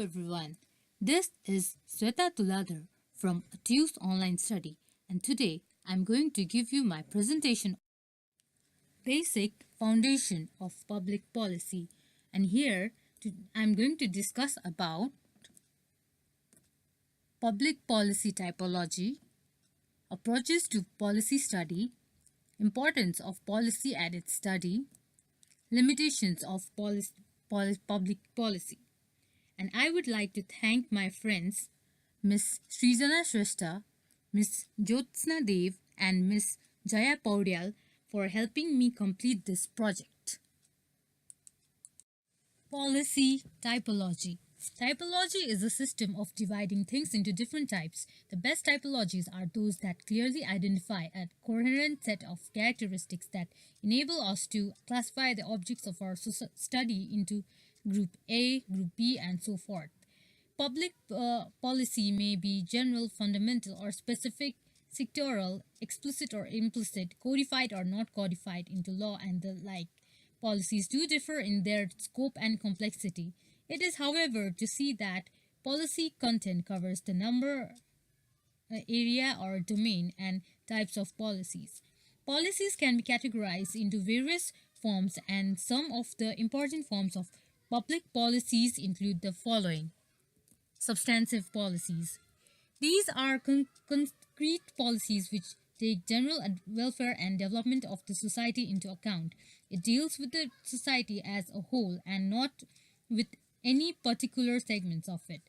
everyone. This is Sweta Tuladar from Atuse Online Study, and today I'm going to give you my presentation Basic Foundation of Public Policy. And here I'm going to discuss about public policy typology, approaches to policy study, importance of policy and its study, limitations of public policy. And I would like to thank my friends Miss Srijana Shrestha, Miss Jyotsna Dev, and Miss Jaya Paudyal for helping me complete this project. Policy typology. Typology is a system of dividing things into different types. The best typologies are those that clearly identify a coherent set of characteristics that enable us to classify the objects of our study into Group A, Group B, and so forth. Public policy may be general, fundamental, or specific, sectoral, explicit or implicit, codified or not codified into law, and the like. Policies do differ in their scope and complexity. It is, however, to see that policy content covers the number, area, or domain and types of policies. Policies can be categorized into various forms, and some of the important forms of public policies include the following. Substantive policies. These are concrete policies which take general welfare and development of the society into account. It deals with the society as a whole and not with any particular segments of it.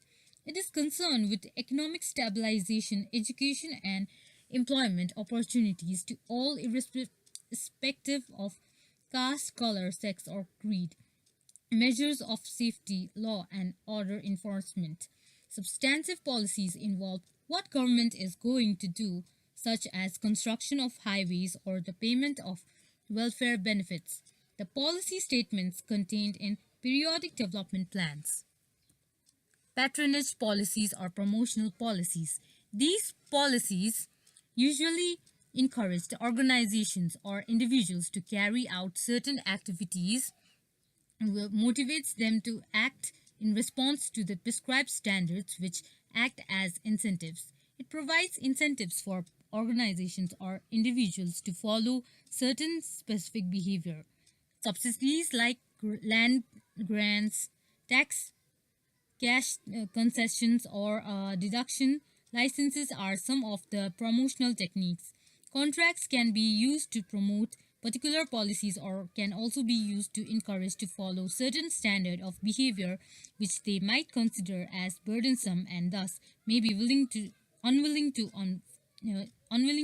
It is concerned with economic stabilization, education, and employment opportunities to all irrespective of caste, color, sex, or creed. Measures of safety, law, and order enforcement. Substantive policies involve what government is going to do, such as construction of highways or the payment of welfare benefits. The policy statements contained in periodic development plans. Patronage policies or promotional policies. These policies usually encourage the organizations or individuals to carry out certain activities and motivates them to act in response to the prescribed standards which act as incentives. It provides incentives for organizations or individuals to follow certain specific behavior. Subsidies like land grants, tax cash concessions, or deduction licenses are some of the promotional techniques. Contracts can be used to promote particular policies or can also be used to encourage to follow certain standard of behavior which they might consider as burdensome and thus may be unwilling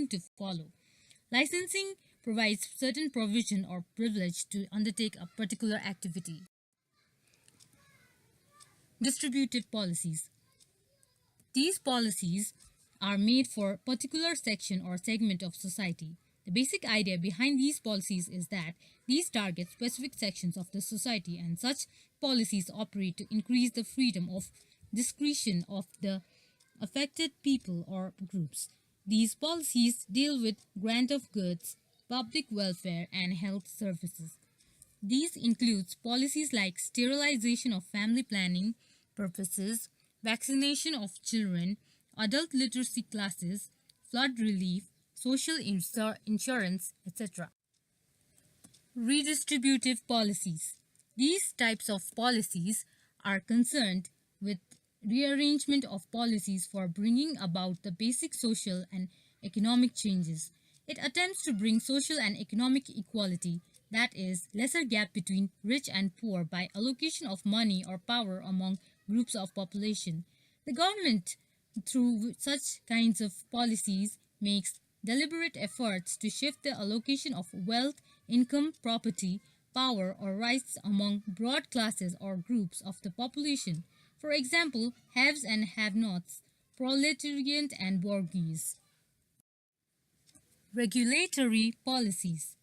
to follow. Licensing provides certain provision or privilege to undertake a particular activity. Distributive policies. These policies are made for a particular section or segment of society. The basic idea behind these policies is that these target specific sections of the society, and such policies operate to increase the freedom of discretion of the affected people or groups. These policies deal with grant of goods, public welfare, and health services. These include policies like sterilization of family planning purposes, vaccination of children, adult literacy classes, flood relief, social insurance, etc. Redistributive policies. These types of policies are concerned with rearrangement of policies for bringing about the basic social and economic changes. It attempts to bring social and economic equality, that is, lesser gap between rich and poor by allocation of money or power among groups of population. The government, through such kinds of policies, makes deliberate efforts to shift the allocation of wealth, income, property, power, or rights among broad classes or groups of the population. For example, haves and have-nots, proletariat and bourgeois. Regulatory policies.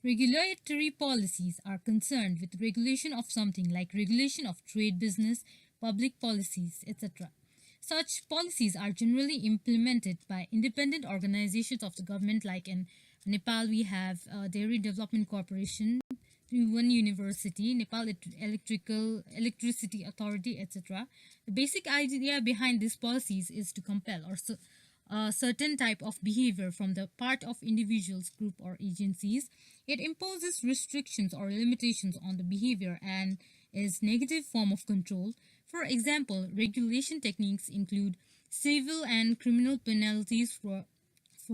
Regulatory policies are concerned with regulation of something like regulation of trade, business, public policies, etc. Such policies are generally implemented by independent organizations of the government, like in Nepal we have Dairy Development Corporation, Tribhuvan University, Nepal Electricity Authority, etc. The basic idea behind these policies is to compel a certain type of behavior from the part of individuals, group, or agencies. It imposes restrictions or limitations on the behavior and is negative form of control. For example, regulation techniques include civil and criminal penalties for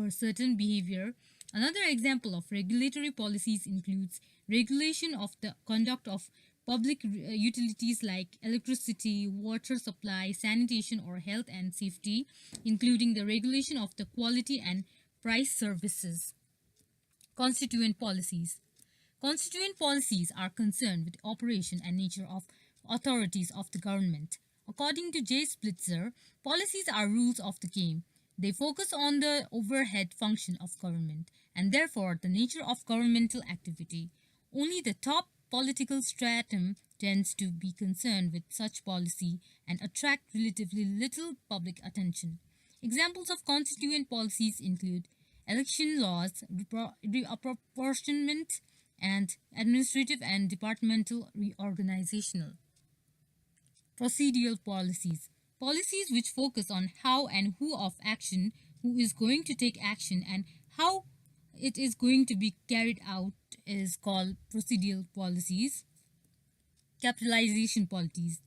certain behavior. Another example of regulatory policies includes regulation of the conduct of public utilities like electricity, water supply, sanitation, or health and safety, including the regulation of the quality and price services. Constituent policies. Constituent policies are concerned with the operation and nature of authorities of the government. According to J. Splitzer, policies are rules of the game. They focus on the overhead function of government and therefore the nature of governmental activity. Only the top political stratum tends to be concerned with such policy and attract relatively little public attention. Examples of constituent policies include election laws, reapportionment, and administrative and departmental reorganizational. Procedural policies. Policies which focus on how and who of action, who is going to take action, and how it is going to be carried out is called procedural policies. Capitalization policies.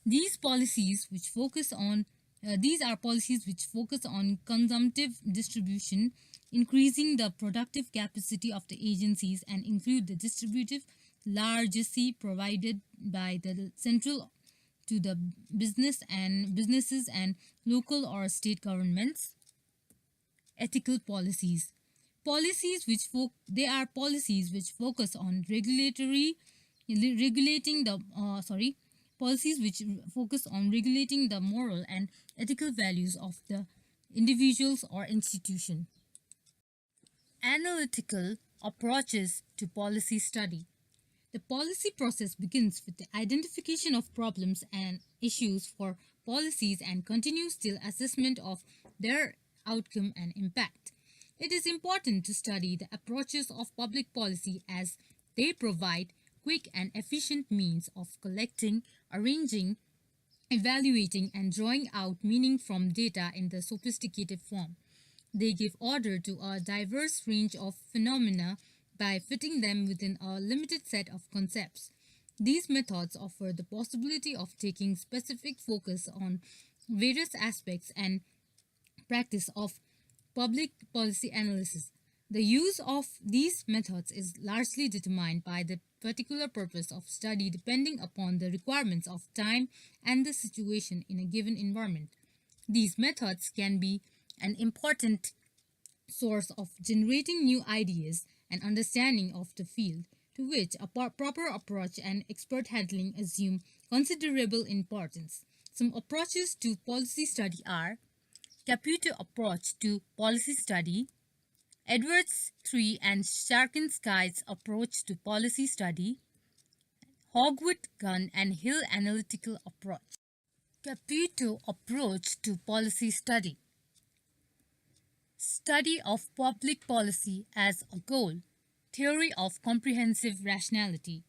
These policies which focus on these are policies which focus on consumptive distribution, increasing the productive capacity of the agencies and include the distributive largesse provided by the central to the businesses and local or state governments. Ethical policies. Policies which they are policies which focus on policies which focus on regulating the moral and ethical values of the individuals or institution. Analytical approaches to policy study. The policy process begins with the identification of problems and issues for policies and continues till assessment of their outcome and impact. It is important to study the approaches of public policy as they provide quick and efficient means of collecting, arranging, evaluating, and drawing out meaning from data in the sophisticated form. They give order to a diverse range of phenomena by fitting them within a limited set of concepts. These methods offer the possibility of taking specific focus on various aspects and practice of public policy analysis. The use of these methods is largely determined by the particular purpose of study depending upon the requirements of time and the situation in a given environment. These methods can be an important source of generating new ideas and understanding of the field, to which a proper approach and expert handling assume considerable importance. Some approaches to policy study are Caputo approach to policy study, Edwards III and Sharkansky's approach to policy study, Hogwood, Gunn and Hill analytical approach. Caputo approach to policy study. Study of public policy as a goal. Theory of comprehensive rationality.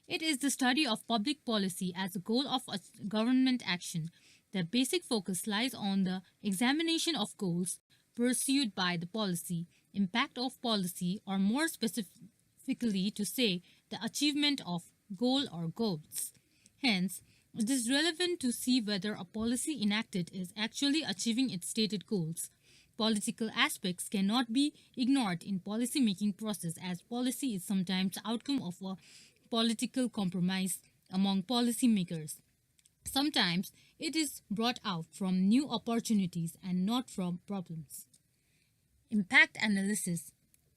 It is the study of public policy as a goal of a government action. The basic focus lies on the examination of goals pursued by the policy, impact of policy, or more specifically to say, the achievement of goal or goals. Hence, it is relevant to see whether a policy enacted is actually achieving its stated goals. Political aspects cannot be ignored in policy-making process as policy is sometimes the outcome of a political compromise among policymakers. Sometimes it is brought out from new opportunities and not from problems. Impact analysis.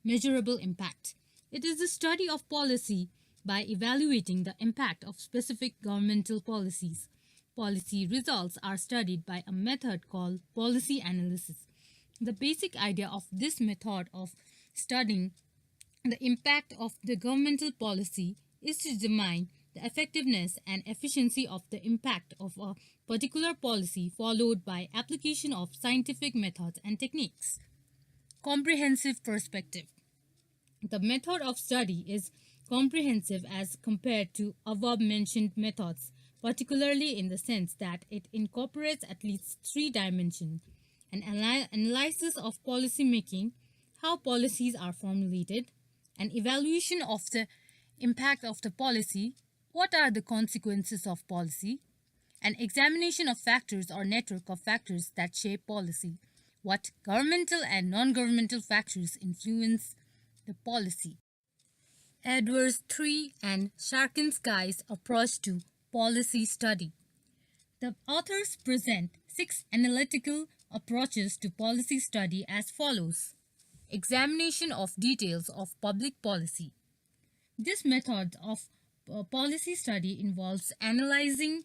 Measurable impact. It is the study of policy by evaluating the impact of specific governmental policies. Policy results are studied by a method called policy analysis. The basic idea of this method of studying the impact of the governmental policy is to determine the effectiveness and efficiency of the impact of a particular policy followed by application of scientific methods and techniques. Comprehensive perspective. The method of study is comprehensive as compared to above-mentioned methods, particularly in the sense that it incorporates at least three dimensions: an analysis of policy making, how policies are formulated, an evaluation of the impact of the policy, what are the consequences of policy, an examination of factors or network of factors that shape policy, what governmental and non-governmental factors influence the policy. Edwards III and Sharkansky's approach to policy study. The authors present 6 analytical approaches to policy study as follows. Examination of details of public policy. This method of policy study involves analyzing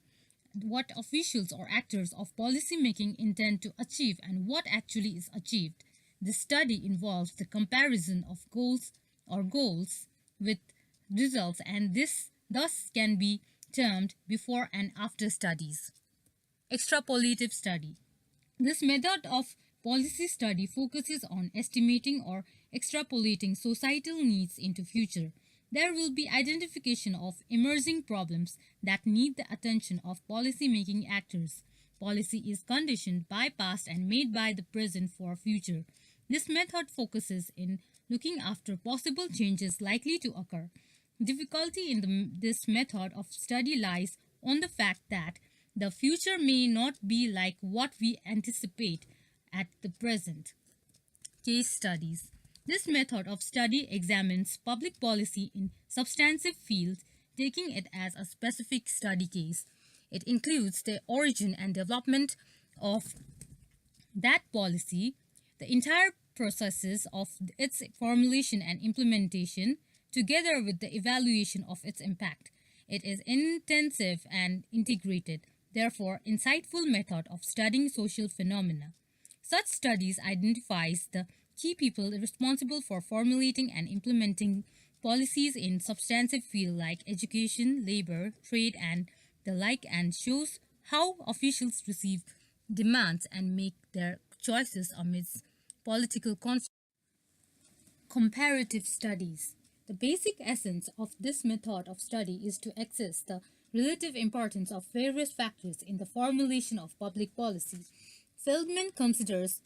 what officials or actors of policy making intend to achieve and what actually is achieved. The study involves the comparison of goals with results, and this thus can be termed before and after studies. Extrapolative study. This method of policy study focuses on estimating or extrapolating societal needs into future. There will be identification of emerging problems that need the attention of policy-making actors. Policy is conditioned by past and made by the present for future. This method focuses in looking after possible changes likely to occur. Difficulty in this method of study lies on the fact that the future may not be like what we anticipate at the present. Case studies. This method of study examines public policy in substantive fields, taking it as a specific study case. It includes the origin and development of that policy, the entire processes of its formulation and implementation, together with the evaluation of its impact. It is intensive and integrated, therefore insightful method of studying social phenomena. Such studies identifies the key people responsible for formulating and implementing policies in substantive fields like education, labor, trade, and the like, and shows how officials receive demands and make their choices amidst political conflict. Comparative studies. The basic essence of this method of study is to assess the relative importance of various factors in the formulation of public policy. Feldman considers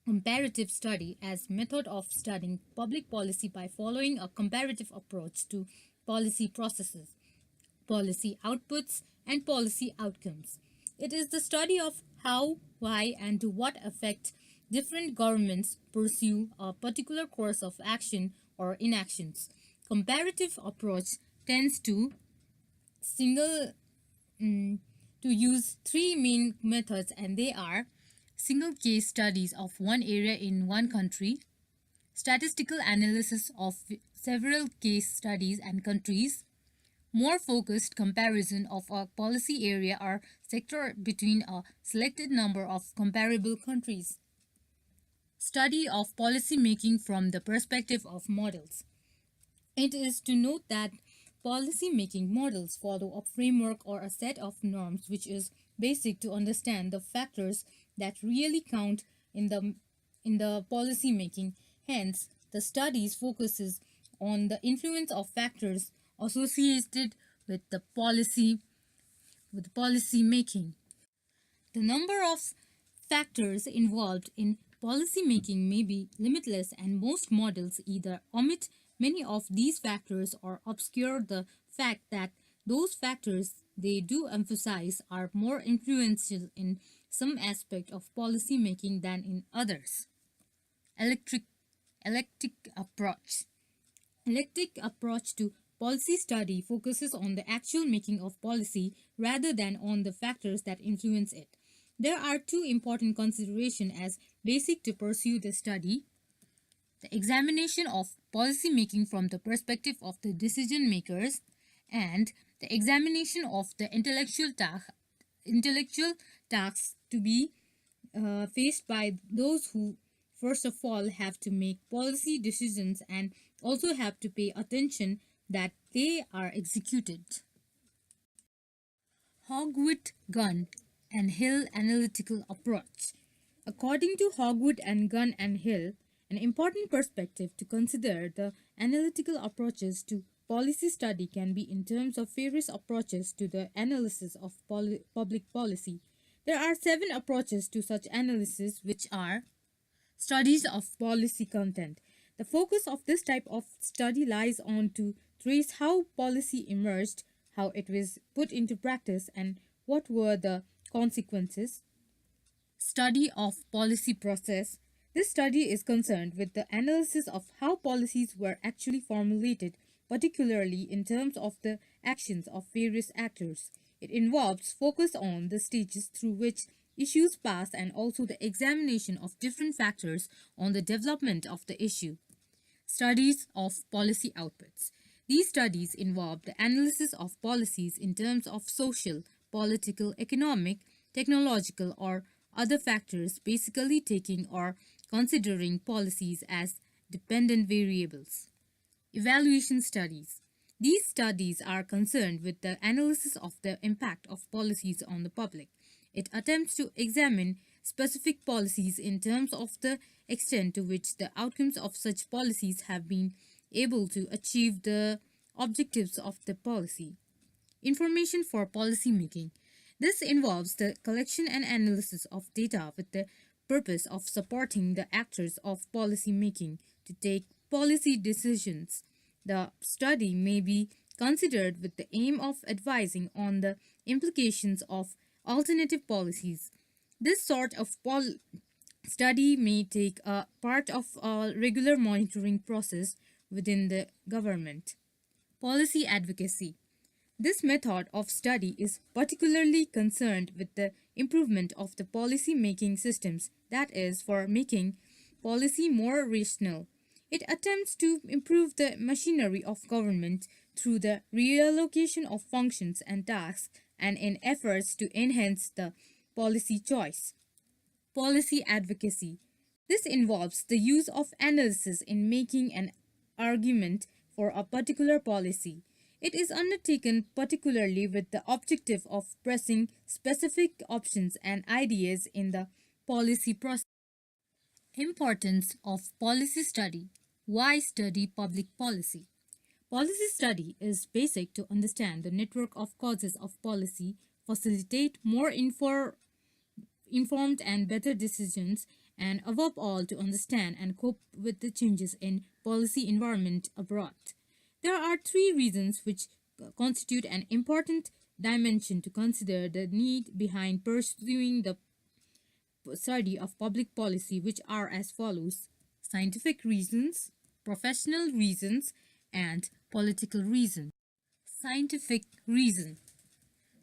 comparative study as method of studying public policy by following a comparative approach to policy processes, policy outputs, and policy outcomes. It is the study of how, why, and to what effect different governments pursue a particular course of action or inactions. Comparative approach tends to use three main methods, and they are single case studies of one area in one country, statistical analysis of several case studies and countries, more focused comparison of a policy area or sector between a selected number of comparable countries. Study of policy making from the perspective of models. It is to note that policy making models follow a framework or a set of norms which is basic to understand the factors that really count in the policy making. Hence, the studies focuses on the influence of factors associated with the policy making. The number of factors involved in policy making may be limitless, and most models either omit many of these factors or obscure the fact that those factors they do emphasize are more influential in some aspect of policy making than in others. Eclectic approach. Eclectic approach to policy study focuses on the actual making of policy rather than on the factors that influence it. There are two important considerations as basic to pursue the study: the examination of policy making from the perspective of the decision makers, and the examination of the intellectual tasks to be faced by those who first of all have to make policy decisions and also have to pay attention that they are executed. Hogwood, Gunn, and Hill analytical approach. According to Hogwood and Gunn and Hill, an important perspective to consider the analytical approaches to policy study can be in terms of various approaches to the analysis of public policy. There are 7 approaches to such analysis, which are studies of policy content. The focus of this type of study lies on to trace how policy emerged, how it was put into practice, and what were the consequences. Study of policy process. This study is concerned with the analysis of how policies were actually formulated, particularly in terms of the actions of various actors. It involves focus on the stages through which issues pass and also the examination of different factors on the development of the issue. Studies of policy outputs. These studies involve the analysis of policies in terms of social, political, economic, technological, or other factors, basically taking or considering policies as dependent variables. Evaluation studies. These studies are concerned with the analysis of the impact of policies on the public. It attempts to examine specific policies in terms of the extent to which the outcomes of such policies have been able to achieve the objectives of the policy. Information for policy making. This involves the collection and analysis of data with the purpose of supporting the actors of policy making to take policy decisions. The study may be considered with the aim of advising on the implications of alternative policies. This sort of study may take a part of a regular monitoring process within the government. Policy advocacy. This method of study is particularly concerned with the improvement of the policy making systems, that is, for making policy more rational. It attempts to improve the machinery of government through the reallocation of functions and tasks and in efforts to enhance the policy choice. Policy advocacy. This involves the use of analysis in making an argument for a particular policy. It is undertaken particularly with the objective of pressing specific options and ideas in the policy process. Importance of policy study. Why study public policy? Policy study is basic to understand the network of causes of policy, facilitate more informed and better decisions, and above all to understand and cope with the changes in policy environment abroad. There are 3 reasons which constitute an important dimension to consider the need behind pursuing the study of public policy, which are as follows: scientific reasons, professional reasons, and political reasons. Scientific reason.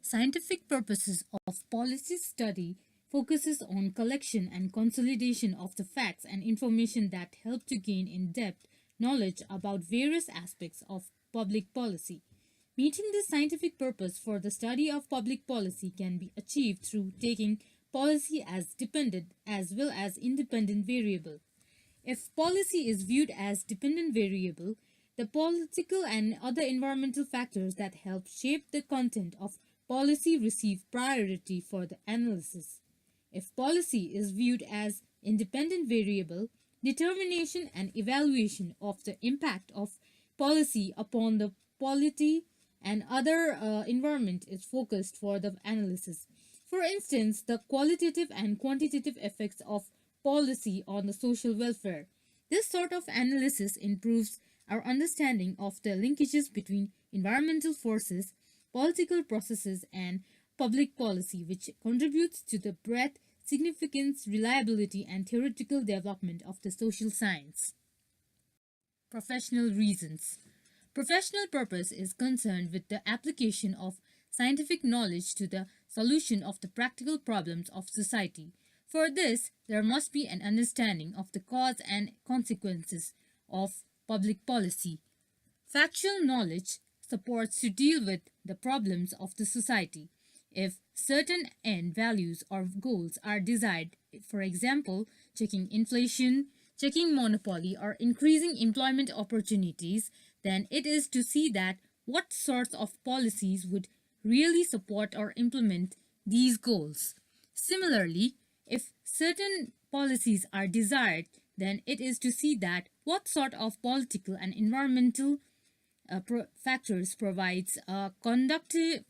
Scientific purposes of policy study focuses on collection and consolidation of the facts and information that help to gain in-depth knowledge about various aspects of public policy. Meeting this scientific purpose for the study of public policy can be achieved through taking policy as dependent as well as independent variable. If policy is viewed as dependent variable, the political and other environmental factors that help shape the content of policy receive priority for the analysis. If policy is viewed as independent variable, determination and evaluation of the impact of policy upon the polity and other environment is focused for the analysis. For instance, the qualitative and quantitative effects of policy on the social welfare. This sort of analysis improves our understanding of the linkages between environmental forces, political processes, and public policy, which contributes to the breadth, significance, reliability, and theoretical development of the social science. Professional reasons. Professional purpose is concerned with the application of scientific knowledge to the solution of the practical problems of society. For this, there must be an understanding of the cause and consequences of public policy. Factual knowledge supports to deal with the problems of the society. If certain end values or goals are desired, for example, checking inflation, checking monopoly, or increasing employment opportunities, then it is to see that what sorts of policies would really support or implement these goals. Similarly, if certain policies are desired, then it is to see that what sort of political and environmental factors provides a conducive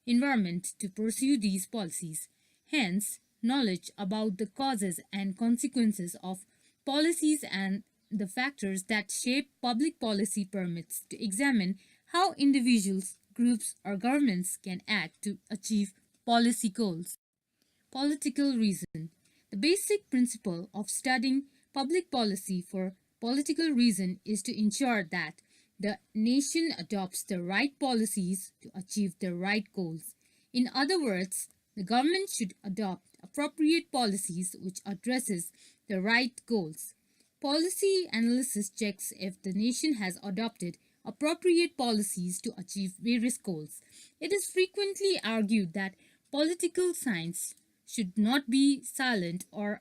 environment to pursue these policies. Hence, knowledge about the causes and consequences of policies and the factors that shape public policy permits to examine how individuals, groups, or governments can act to achieve policy goals. Political reason. The basic principle of studying public policy for political reason is to ensure that the nation adopts the right policies to achieve the right goals. In other words, the government should adopt appropriate policies which addresses the right goals. Policy analysis checks if the nation has adopted appropriate policies to achieve various goals. It is frequently argued that political science should not be silent or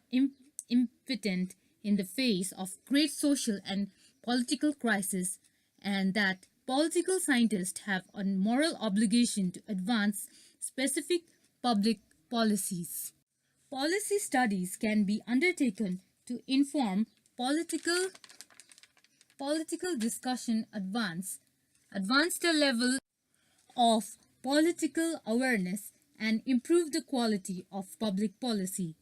impotent in the face of great social and political crisis, and that political scientists have a moral obligation to advance specific public policies. Policy studies can be undertaken to inform political discussion, advance the level of political awareness, and improve the quality of public policy.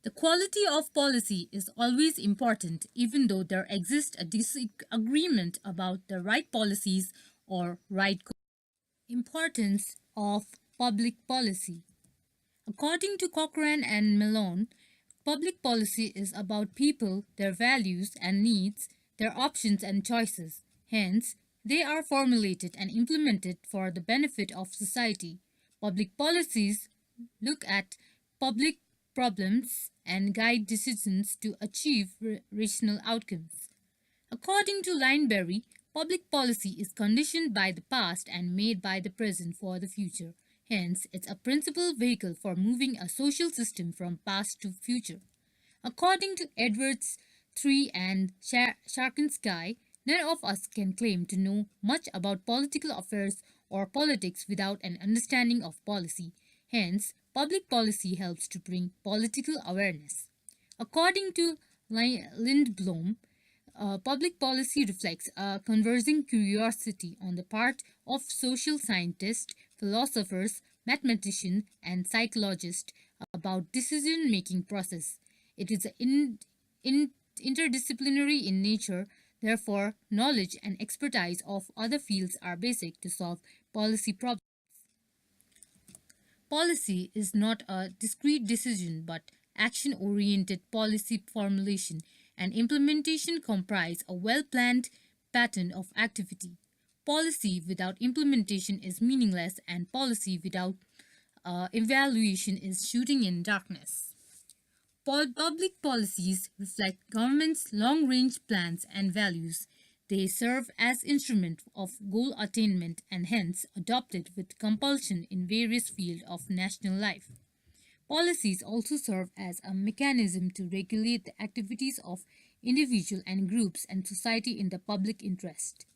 The quality of policy is always important, even though there exists a disagreement about the right policies or right goals. Importance of public policy. According to Cochrane and Malone, public policy is about people, their values and needs, their options and choices. Hence, they are formulated and implemented for the benefit of society. Public policies look at public problems and guide decisions to achieve rational outcomes. According to Lineberry, public policy is conditioned by the past and made by the present for the future. Hence, it's a principal vehicle for moving a social system from past to future. According to Edwards, Tree, and Sharkansky, none of us can claim to know much about political affairs or politics without an understanding of policy. Hence, public policy helps to bring political awareness. According to Lindblom, public policy reflects a conversing curiosity on the part of social scientists, philosophers, mathematicians, and psychologists about decision-making process. It is interdisciplinary in nature. Therefore, knowledge and expertise of other fields are basic to solve policy problems. Policy is not a discrete decision but action-oriented policy formulation and implementation comprise a well-planned pattern of activity. Policy without implementation is meaningless and policy without evaluation is shooting in darkness. Public policies reflect government's long-range plans and values. They serve as instruments of goal attainment and hence adopted with compulsion in various fields of national life. Policies also serve as a mechanism to regulate the activities of individuals and groups and society in the public interest.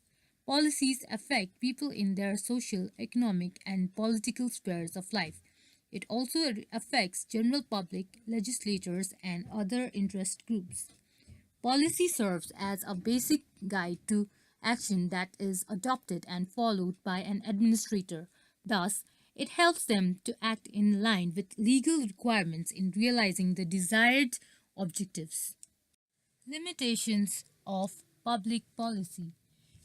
Policies affect people in their social, economic, and political spheres of life. It also affects general public, legislators, and other interest groups. Policy serves as a basic guide to action that is adopted and followed by an administrator. Thus, it helps them to act in line with legal requirements in realizing the desired objectives. Limitations of public policy.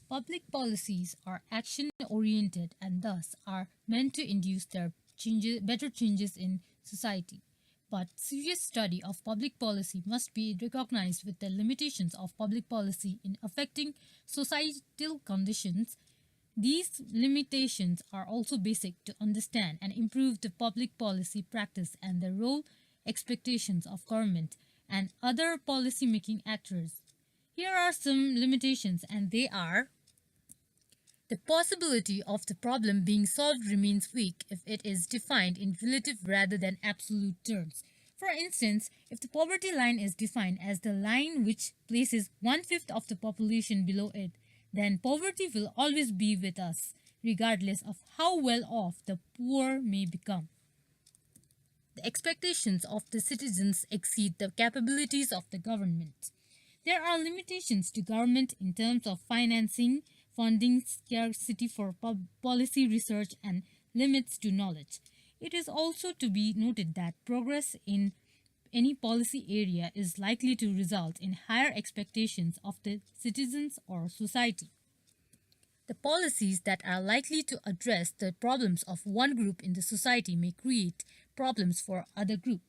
Public policies are action-oriented and thus are meant to induce better changes in society. But serious study of public policy must be recognized with the limitations of public policy in affecting societal conditions. These limitations are also basic to understand and improve the public policy practice and the role expectations of government and other policy-making actors. Here are some limitations, and they are: the possibility of the problem being solved remains weak if it is defined in relative rather than absolute terms. For instance, if the poverty line is defined as the line which places 1/5 of the population below it, then poverty will always be with us, regardless of how well off the poor may become. The expectations of the citizens exceed the capabilities of the government. There are limitations to government in terms of financing, funding scarcity for policy research, and limits to knowledge. It is also to be noted that progress in any policy area is likely to result in higher expectations of the citizens or society. The policies that are likely to address the problems of one group in the society may create problems for other group.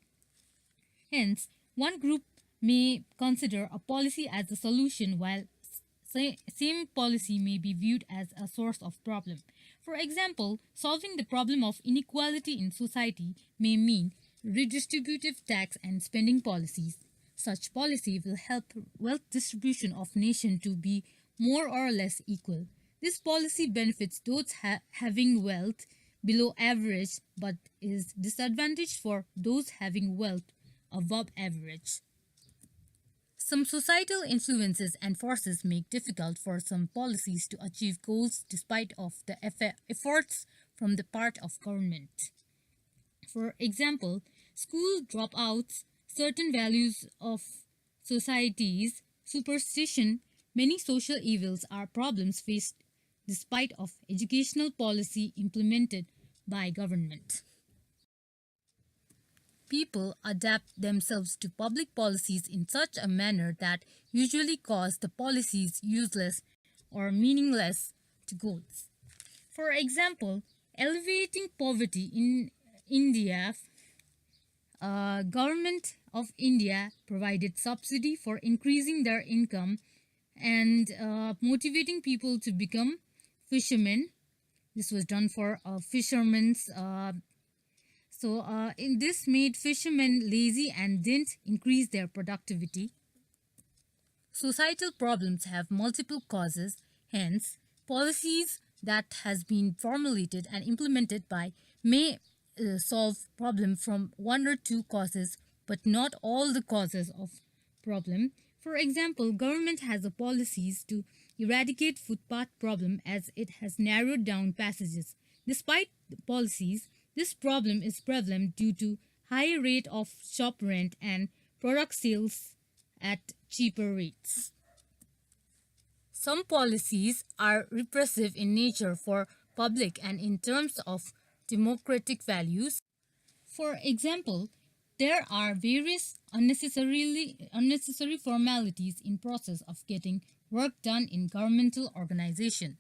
Hence, one group may consider a policy as a solution while same policy may be viewed as a source of problem. For example, solving the problem of inequality in society may mean redistributive tax and spending policies. Such policy will help wealth distribution of nation to be more or less equal. This policy benefits those having wealth below average but is disadvantaged for those having wealth above average. Some societal influences and forces make difficult for some policies to achieve goals despite of the efforts from the part of government. For example, school dropouts, certain values of societies, superstition, many social evils are problems faced despite of educational policy implemented by government. People adapt themselves to public policies in such a manner that usually cause the policies useless or meaningless to goals. For example, alleviating poverty in India, government of India provided subsidy for increasing their income and motivating people to become fishermen. This was done for fishermen's in this made fishermen lazy and didn't increase their productivity. Societal problems have multiple causes, hence policies that has been formulated and implemented by may solve problem from one or two causes but not all the causes of problem. For example, government has a policies to eradicate footpath problem as it has narrowed down passages. Despite the policies, this problem is prevalent due to high rate of shop rent and product sales at cheaper rates. Some policies are repressive in nature for public and in terms of democratic values. For example, there are various unnecessary formalities in process of getting work done in governmental organization.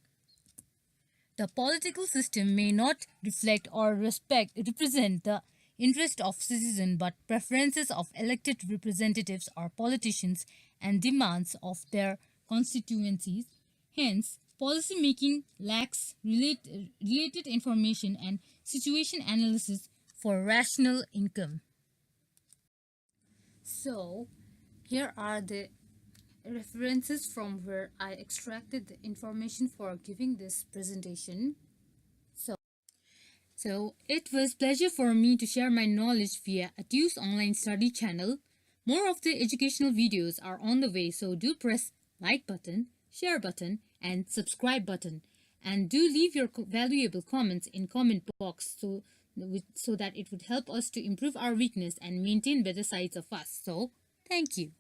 The political system may not reflect or represent the interest of citizens but preferences of elected representatives or politicians and demands of their constituencies. Hence, policy making lacks related information and situation analysis for rational income. So, here are the references from where I extracted the information for giving this presentation. So it was pleasure for me to share my knowledge via Atu's online study channel. More of the educational videos are on the way, so do press like button, share button and subscribe button, and do leave your valuable comments in comment box so that it would help us to improve our weakness and maintain better sides of us. So thank you.